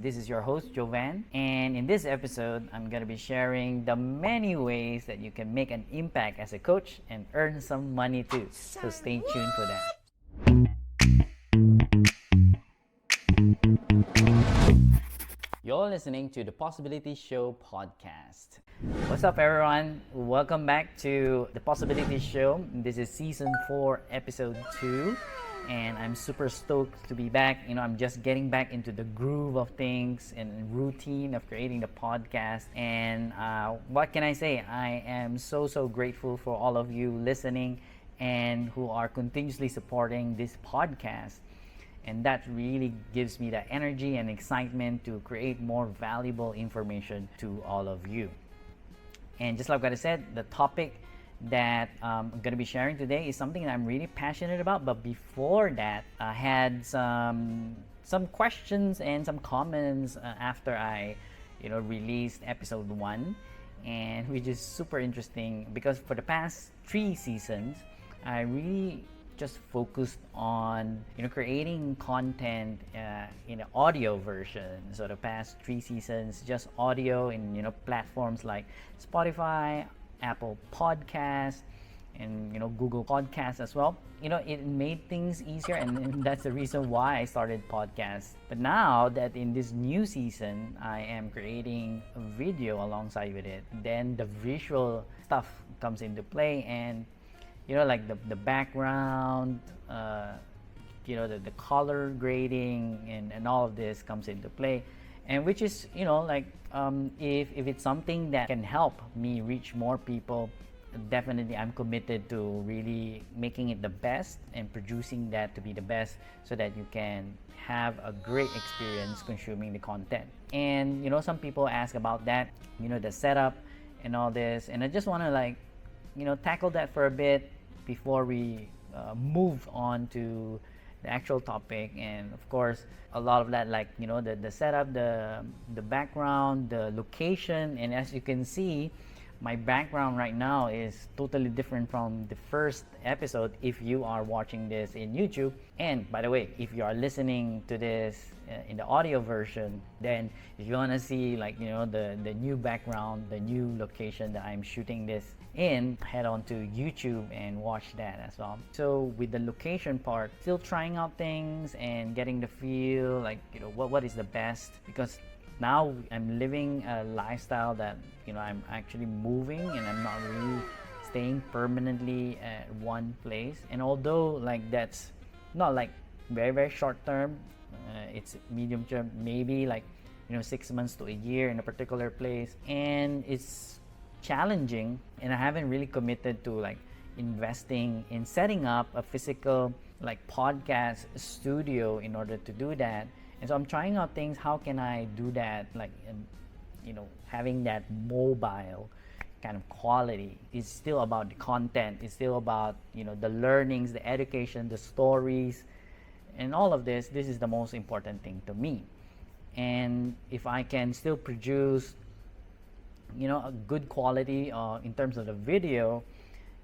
This is your host, Jovan, and in this episode, I'm going to be sharing the many ways that you can make an impact as a coach and earn some money too. So stay tuned for that. You're listening to the Possibility Show podcast. What's up, everyone? Welcome back to the Possibility Show. This is season 4, episode 2. And I'm super stoked to be back. I'm just getting back into the groove of things and routine of creating the podcast. And what can I say? I am so grateful for all of you listening and who are continuously supporting this podcast. And that really gives me the energy and excitement to create more valuable information to all of you. And just like what I said, the topic that I'm going to be sharing today is something that I'm really passionate about. But before that, I had some questions and some comments after I released episode 1, and which is super interesting because for the past 3 seasons I really just focused on creating content in an audio version. So the past 3 seasons just audio in platforms like Spotify, Apple Podcasts, and Google Podcasts as well. It made things easier, and that's the reason why I started podcasts. But now that in this new season I am creating a video alongside with it, then the visual stuff comes into play, and like the background, the color grading and all of this comes into play. And which is if it's something that can help me reach more people, definitely I'm committed to really making it the best and producing that to be the best, so that you can have a great experience consuming the content. And some people ask about that, the setup and all this, and I just want to tackle that for a bit before we move on to the actual topic. And of course, a lot of that, the setup, the background, the location. And as you can see, my background right now is totally different from the first episode if you are watching this in YouTube. And by the way, if you are listening to this in the audio version, then if you want to see the new background, the new location that I'm shooting this in, head on to YouTube and watch that as well. So with the location part, still trying out things and getting the feel, what is the best, because now I'm living a lifestyle that I'm actually moving, and I'm not really staying permanently at one place. And although that's not very short term, it's medium term, maybe 6 months to a year in a particular place, and it's challenging, and I haven't really committed to investing in setting up a physical podcast studio in order to do that. And so I'm trying out things. How can I do that? Having that mobile kind of quality is still about the content. It's still about the learnings, the education, the stories, and all of this. This is the most important thing to me. And if I can still produce a good quality in terms of the video,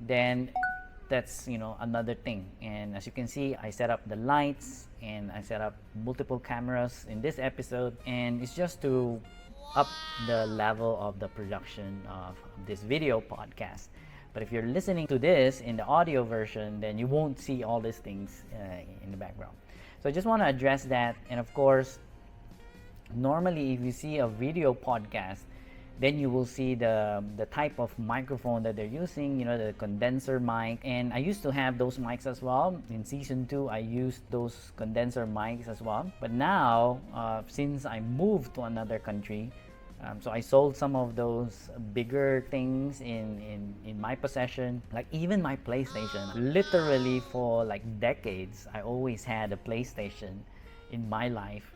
then that's another thing. And as you can see, I set up the lights and I set up multiple cameras in this episode, and it's just to up the level of the production of this video podcast. But if you're listening to this in the audio version, then you won't see all these things in the background. So I just want to address that. And of course, normally if you see a video podcast, then you will see the type of microphone that they're using, the condenser mic. And I used to have those mics as well. In season 2, I used those condenser mics as well. But now, since I moved to another country, so I sold some of those bigger things in my possession. Even my PlayStation, literally for decades, I always had a PlayStation in my life.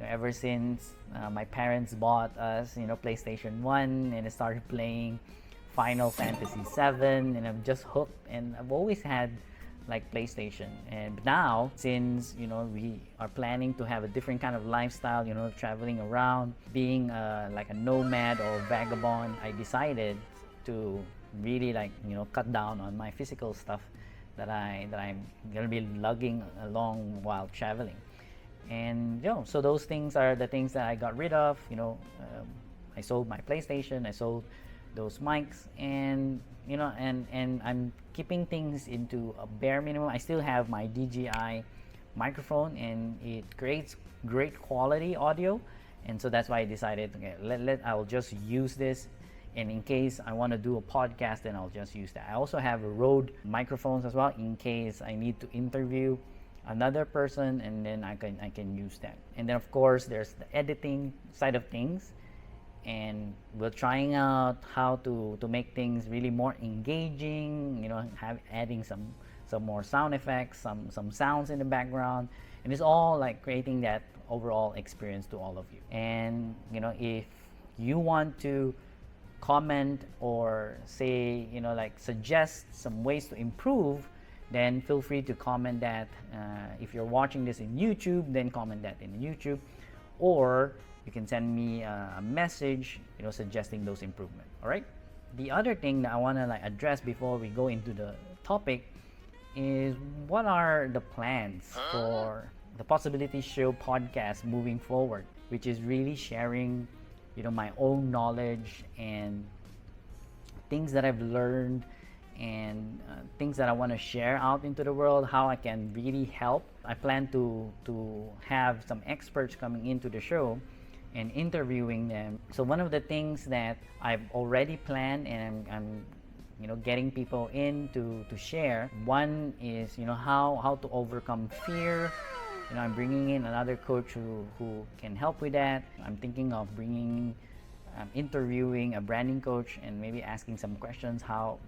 Ever since my parents bought us, PlayStation 1, and I started playing Final Fantasy 7, and I'm just hooked, and I've always had PlayStation. And now, since we are planning to have a different kind of lifestyle, traveling around, being a nomad or vagabond, I decided to really cut down on my physical stuff that I'm gonna be lugging along while traveling. And so those things are the things that I got rid of. I sold my PlayStation, I sold those mics, and and I'm keeping things into a bare minimum. I still have my DJI microphone, and it creates great quality audio, and so that's why I decided, okay, I'll just use this, and in case I want to do a podcast, then I'll just use that. I also have Rode microphones as well in case I need to interview another person, and then I can use that. And then of course there's the editing side of things, and we're trying out how to make things really more engaging, adding some more sound effects, some sounds in the background, and it's all like creating that overall experience to all of you. And if you want to comment or say, suggest some ways to improve, then feel free to comment that. If you're watching this in YouTube, then comment that in YouTube, or you can send me a message, suggesting those improvements. All right. The other thing that I want to address before we go into the topic is, what are the plans for the Possibility Show podcast moving forward, which is really sharing, my own knowledge and things that I've learned, and things that I want to share out into the world, how I can really help. I plan to have some experts coming into the show and interviewing them. So one of the things that I've already planned, and I'm getting people in to share, one is how to overcome fear. I'm bringing in another coach who can help with that. I'm thinking of interviewing a branding coach and maybe asking some questions how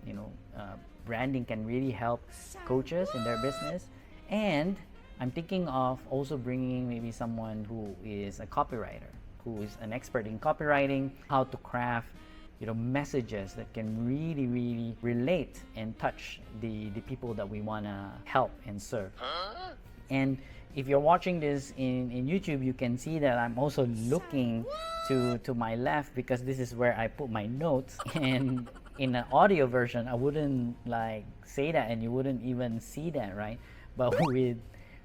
branding can really help coaches in their business. And I'm thinking of also bringing maybe someone who is a copywriter, who is an expert in copywriting, how to craft messages that can really relate and touch the people that we want to help and serve. And if you're watching this in YouTube, you can see that I'm also looking to my left, because this is where I put my notes. And in an audio version, I wouldn't say that, and you wouldn't even see that, right? But with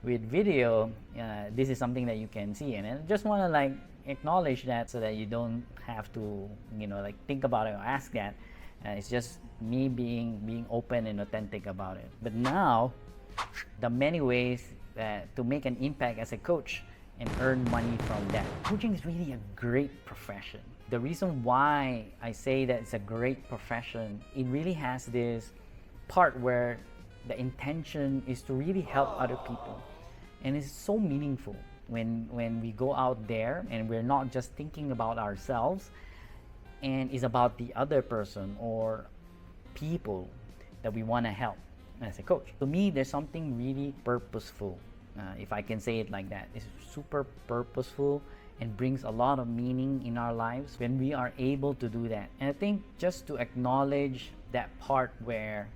video, this is something that you can see. And I just want to acknowledge that, so that you don't have to think about it or ask that. It's just me being open and authentic about it. But now, the many ways to make an impact as a coach and earn money from that. Coaching is really a great profession. The reason why I say that it's a great profession, it really has this part where the intention is to really help other people. And it's so meaningful when we go out there and we're not just thinking about ourselves, and it's about the other person or people that we want to help as a coach. To me, there's something really purposeful, if I can say it like that. It's super purposeful and brings a lot of meaning in our lives when we are able to do that. And I think just to acknowledge that part where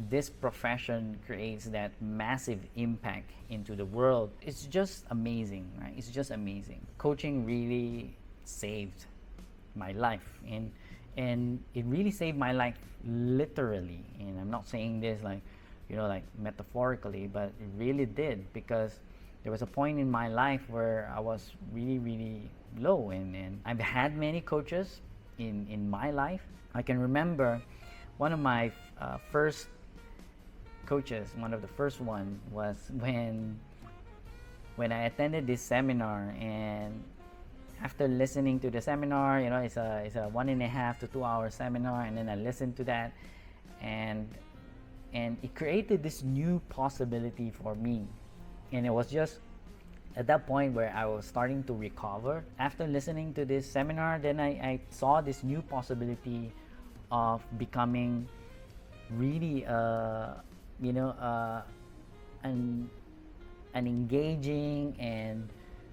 this profession creates that massive impact into the world, it's just amazing, right? It's just amazing. Coaching really saved my life, and it really saved my life literally. And I'm not saying this metaphorically, but it really did, because there was a point in my life where I was really low, and I've had many coaches in my life. I can remember one of my first coaches, one of the first one was when I attended this seminar. And after listening to the seminar, it's a 1.5 to 2 hour seminar, and then I listened to that, and it created this new possibility for me. And it was just at that point where I was starting to recover. After listening to this seminar, then I saw this new possibility of becoming really an engaging and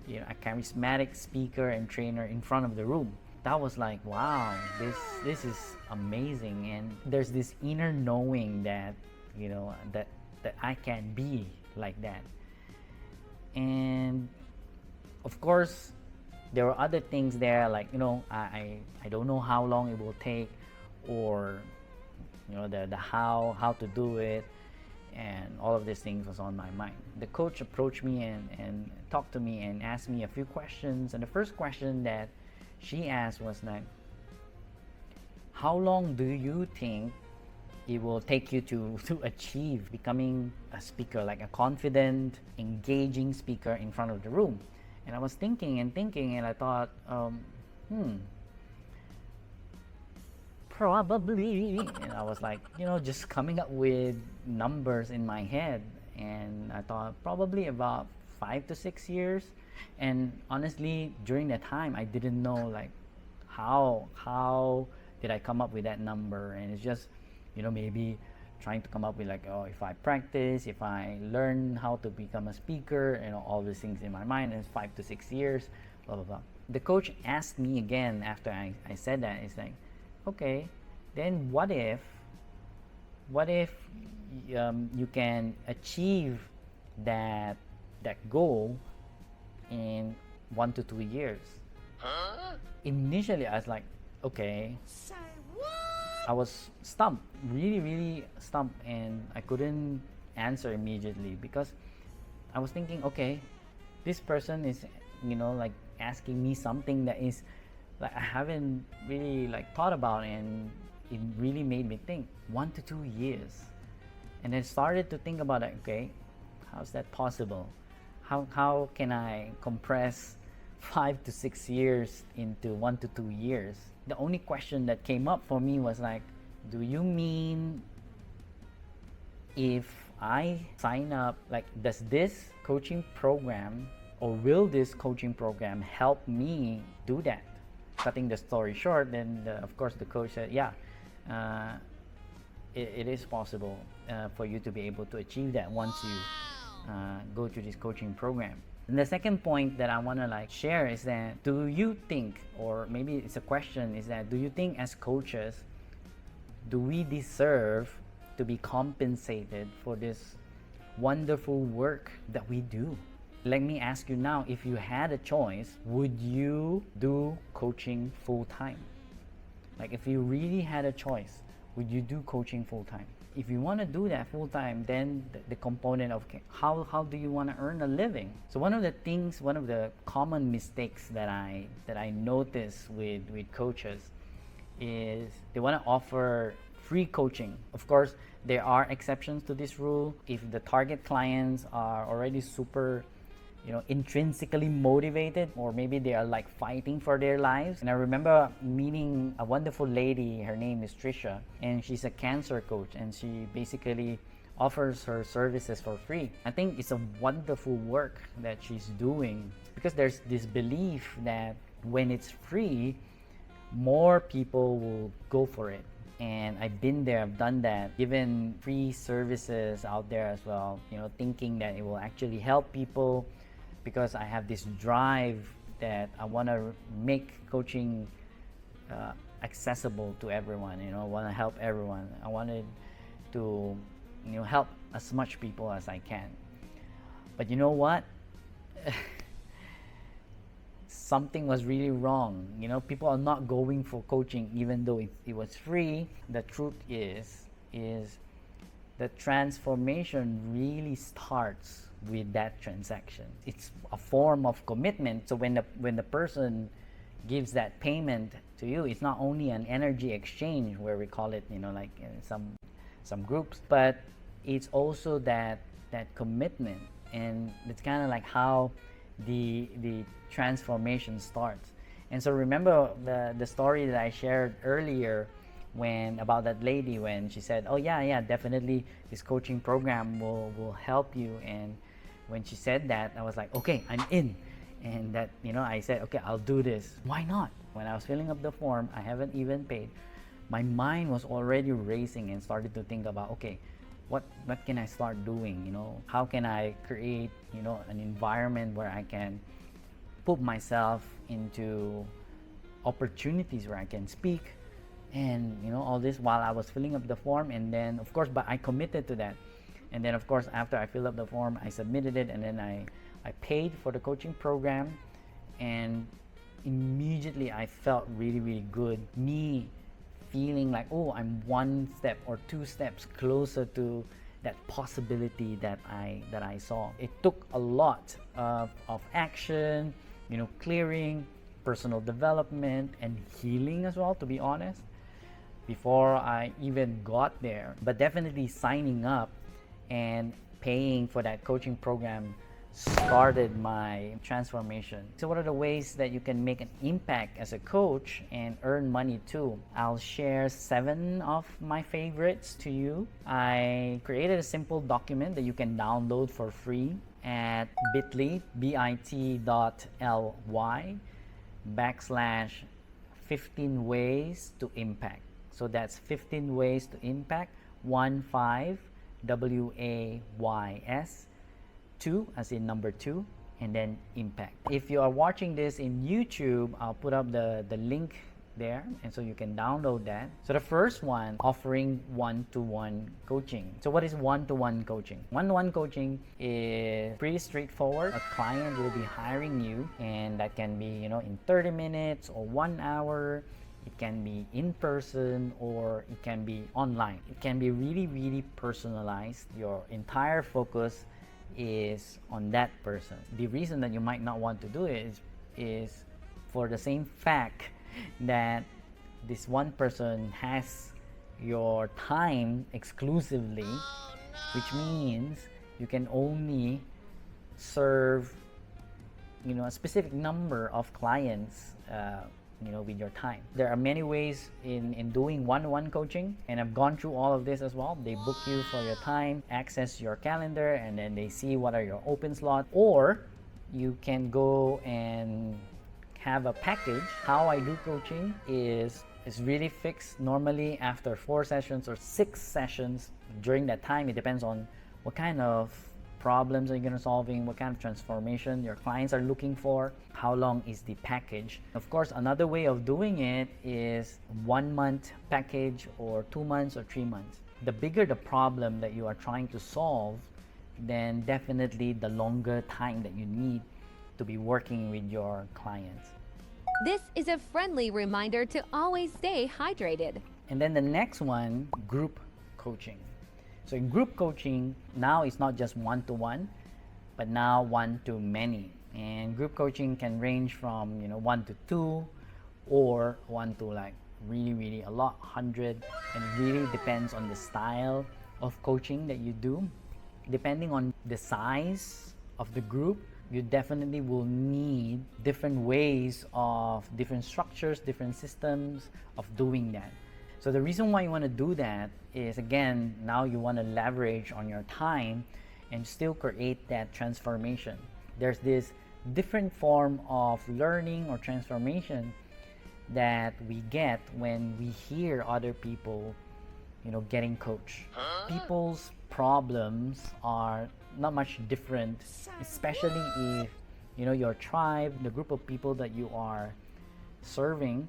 a charismatic speaker and trainer in front of the room. That was like, wow, this is amazing. And there's this inner knowing that that I can be like that. And of course there were other things there, I don't know how long it will take, or the how to do it. and all of these things was on my mind. The coach approached me and talked to me and asked me a few questions, and the first question that she asked was like, how long do you think it will take you to achieve becoming a speaker, like a confident, engaging speaker in front of the room? And I was thinking and I thought, probably, and I was like, just coming up with numbers in my head, and I thought probably about 5 to 6 years. And honestly, during that time, I didn't know like how did I come up with that number. And it's just, maybe trying to come up with like, if I practice, if I learn how to become a speaker, all these things in my mind. And it's 5 to 6 years, blah blah blah. The coach asked me again after I said that. It's like, okay, then what if you can achieve that goal in 1 to 2 years? Initially I was like, okay. I was stumped, really stumped, and I couldn't answer immediately because I was thinking, okay, this person is like asking me something that is like I haven't really like thought about, and it really made me think 1 to 2 years. And then started to think about it. Okay, how's that possible? How can I compress 5 to 6 years into 1 to 2 years? The only question that came up for me was like, do you mean if I sign up, like, does this coaching program or will this coaching program help me do that? Cutting the story short, then of course the coach said, yeah, it is possible for you to be able to achieve that once you go through this coaching program. And the second point that I want to like share is that, do you think, or maybe it's a question, is that do you think as coaches, do we deserve to be compensated for this wonderful work that we do? Let me ask you now, if you had a choice, would you do coaching full time? Like, if you really had a choice, would you do coaching full time? If you want to do that full time, then the component of how do you want to earn a living? So one of the common mistakes that I notice with coaches is they want to offer free coaching. Of course, there are exceptions to this rule. If the target clients are already super intrinsically motivated, or maybe they are like fighting for their lives. And I remember meeting a wonderful lady, her name is Trisha, and she's a cancer coach, and she basically offers her services for free. I think it's a wonderful work that she's doing, because there's this belief that when it's free, more people will go for it. And I've been there, I've done that, given free services out there as well, thinking that it will actually help people, because I have this drive that I want to make coaching accessible to everyone. I want to help everyone. I wanted to help as much people as I can. But you know what? Something was really wrong. People are not going for coaching even though it was free. The truth is the transformation really starts with that transaction. It's a form of commitment. So when the person gives that payment to you, it's not only an energy exchange, where we call it, like in some groups, but it's also that commitment. And it's kind of like how the transformation starts. And so remember the story that I shared earlier about that lady, when she said, oh yeah, definitely this coaching program will help you. And when she said that, I was like, okay, I'm in. And that, I said, okay, I'll do this. Why not? When I was filling up the form, I haven't even paid. My mind was already racing and started to think about, okay, what can I start doing? How can I create, an environment where I can put myself into opportunities where I can speak, and all this while I was filling up the form. And then of course, but I committed to that. And then of course, after I filled up the form, I submitted it, and then I paid for the coaching program. And immediately I felt really, really good. Me feeling like, oh, I'm 1 step or 2 steps closer to that possibility that I saw. It took a lot of action, clearing, personal development, and healing as well, to be honest, before I even got there. But definitely signing up and paying for that coaching program started my transformation. So what are the ways that you can make an impact as a coach and earn money too? I'll share 7 of my favorites to you. I created a simple document that you can download for free at bit.ly/15 ways to impact. So that's 15 ways to impact, 15 WAYS, 2 as in number 2, and then impact. If you are watching this in YouTube, I'll put up the link there, and so you can download that. So the first one, offering one-to-one coaching. So what is one-to-one coaching? One-to-one coaching is pretty straightforward. A client will be hiring you, and that can be in 30 minutes or 1 hour. It can be in person or it can be online. It can be really, really personalized. Your entire focus is on that person. The reason that you might not want to do it is for the same fact that this one person has your time exclusively, which means you can only serve a specific number of clients with your time. There are many ways in doing one-on-one coaching, and I've gone through all of this as well. They book you for your time, access your calendar, and then they see what are your open slots. Or you can go and have a package. How I do coaching is really fixed. Normally after 4 sessions or 6 sessions, during that time, it depends on what kind of problems are you going to solving, what kind of transformation your clients are looking for, how long is the package. Of course, another way of doing it is 1 month package or 2 months or 3 months. The bigger the problem that you are trying to solve, then definitely the longer time that you need to be working with your clients. This is a friendly reminder to always stay hydrated. And then the next one, group coaching. So in group coaching, now it's not just one-to-one, but now one-to-many. And group coaching can range from 1 to 2 or 1 to like really, really a lot, 100. And it really depends on the style of coaching that you do. Depending on the size of the group, you definitely will need different ways of different structures, different systems of doing that. So the reason why you want to do that is, again, now you want to leverage on your time and still create that transformation. There's this different form of learning or transformation that we get when we hear other people, getting coached. People's problems are not much different, especially if, your tribe, the group of people that you are serving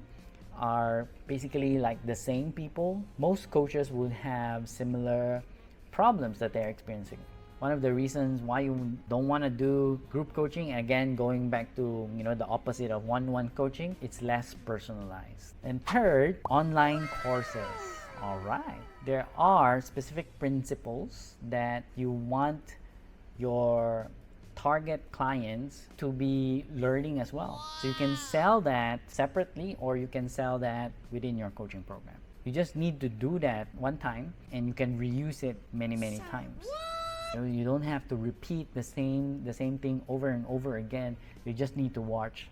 are basically like the same people. Most coaches would have similar problems that they're experiencing. One of the reasons why you don't want to do group coaching, again, going back to the opposite of one-on-one coaching, it's less personalized. And third, online courses. All right, there are specific principles that you want your target clients to be learning as well. So you can sell that separately or you can sell that within your coaching program. You just need to do that one time and you can reuse it many, many times. You don't have to repeat the same thing over and over again. You just need to watch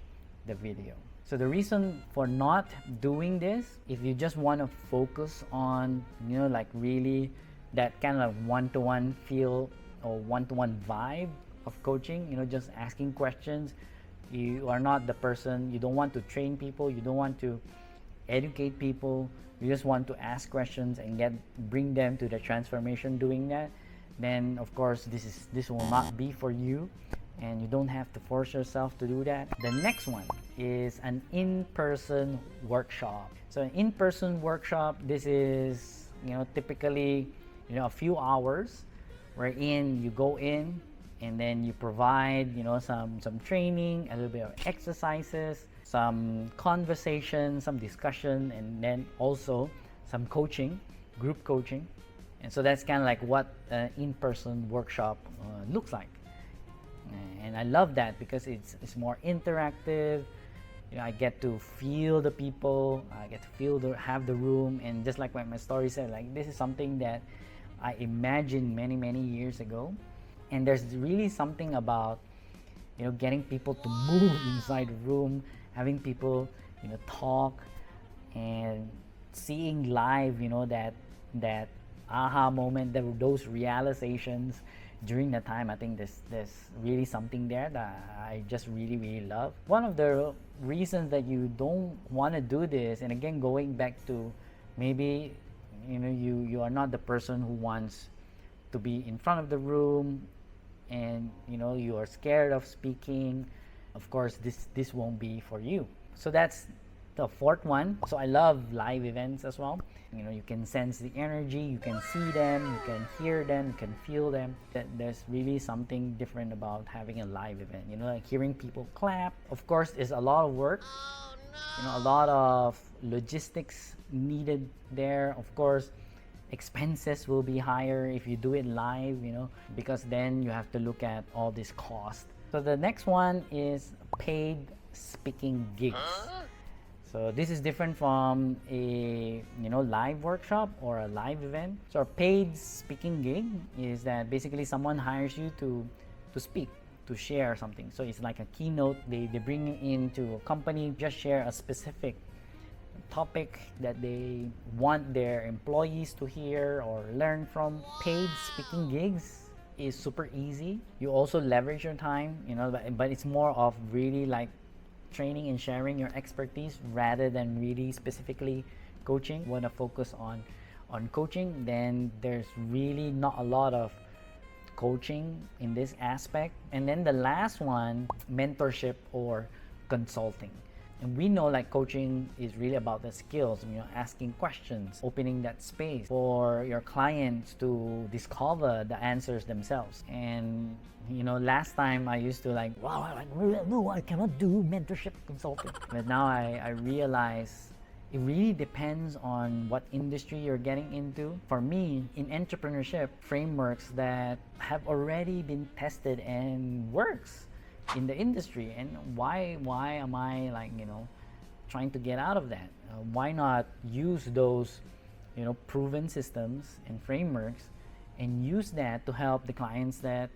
the video. So the reason for not doing this, if you just want to focus on, like really that kind of one-to-one feel or one-to-one vibe of coaching, just asking questions. You are not the person, you don't want to train people, you don't want to educate people, you just want to ask questions and bring them to the transformation doing that, then of course this will not be for you, and you don't have to force yourself to do that. The next one is an in-person workshop. So an in-person workshop, this is typically a few hours wherein you go in and then you provide some training, a little bit of exercises, some conversation, some discussion, and then also some coaching, group coaching. And so that's kind of like what an in-person workshop looks like. And I love that because it's more interactive. I get to feel the people, I get to have the room, and just like what my story said, like this is something that I imagined many years ago. And there's really something about getting people to move inside the room, having people talk, and seeing live that aha moment, those realizations during the time. I think there's really something there that I just really love. One of the reasons that you don't want to do this, and again going back to maybe you are not the person who wants to be in front of the room, and you are scared of speaking, of course this won't be for you. So that's the fourth one. So I love live events as well. You can sense the energy, you can see them, you can hear them, you can feel them. There's really something different about having a live event. Like hearing people clap. Of course, it's a lot of work. A lot of logistics needed there. Of course, expenses will be higher if you do it live, because then you have to look at all this cost. So the next one is paid speaking gigs. So this is different from a live workshop or a live event. So a paid speaking gig is that basically someone hires you to speak, to share something. So it's like a keynote. They bring you into a company, just share a specific topic that they want their employees to hear or learn from. Paid speaking gigs is super easy. You also leverage your time, but it's more of really like training and sharing your expertise rather than really specifically coaching. Want to focus on coaching, then there's really not a lot of coaching in this aspect. And then the last one, mentorship or consulting. And we know like coaching is really about the skills, asking questions, opening that space for your clients to discover the answers themselves. And last time I used to like, wow, no, I cannot do mentorship consulting. But now I realize it really depends on what industry you're getting into. For me, in entrepreneurship, frameworks that have already been tested and works in the industry. And why am I like trying to get out of that? Why not use those proven systems and frameworks and use that to help the clients that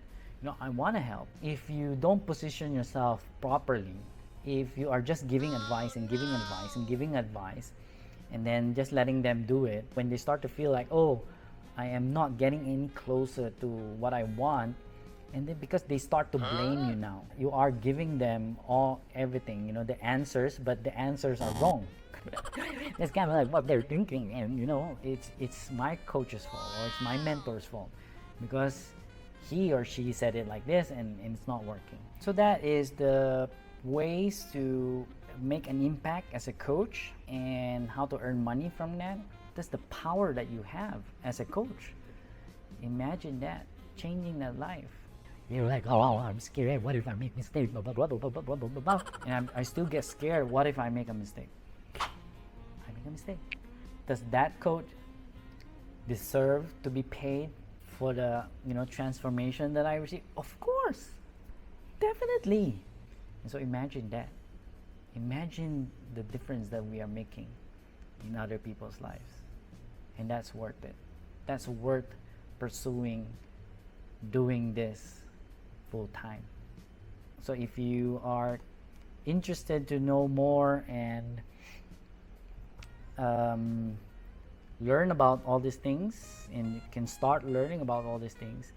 I want to help? If you don't position yourself properly, if you are just giving advice and giving advice and giving advice and then just letting them do it, when they start to feel like, oh, I am not getting any closer to what I want, and then because they start to blame you now, you are giving them everything, the answers, but the answers are wrong. That's kind of like what they're thinking, and it's my coach's fault or it's my mentor's fault because he or she said it like this and it's not working. So that is the ways to make an impact as a coach and how to earn money from that. That's the power that you have as a coach. Imagine that, changing that life. You're like, oh, I'm scared. What if I make mistakes? Blah, blah, blah, blah, blah, blah, blah, blah. And I still get scared. What if I make a mistake? I make a mistake. Does that coach deserve to be paid for the transformation that I received? Of course, definitely. And so imagine that. Imagine the difference that we are making in other people's lives, and that's worth it. That's worth pursuing, doing this full time. So if you are interested to know more and learn about all these things, and you can start learning about all these things,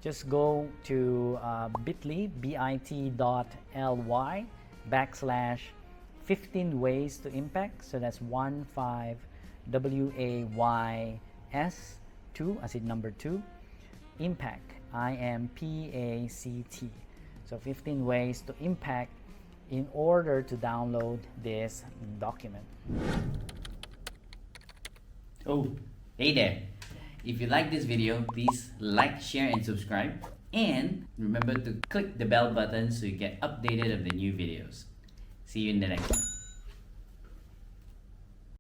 just go to bit.ly/15 ways to impact. So that's 15 WAYS2 as in number 2 impact, IMPACT. So 15 ways to impact in order to download this document. Oh, hey there. If you like this video, please like, share, and subscribe. And remember to click the bell button so you get updated of the new videos. See you in the next one.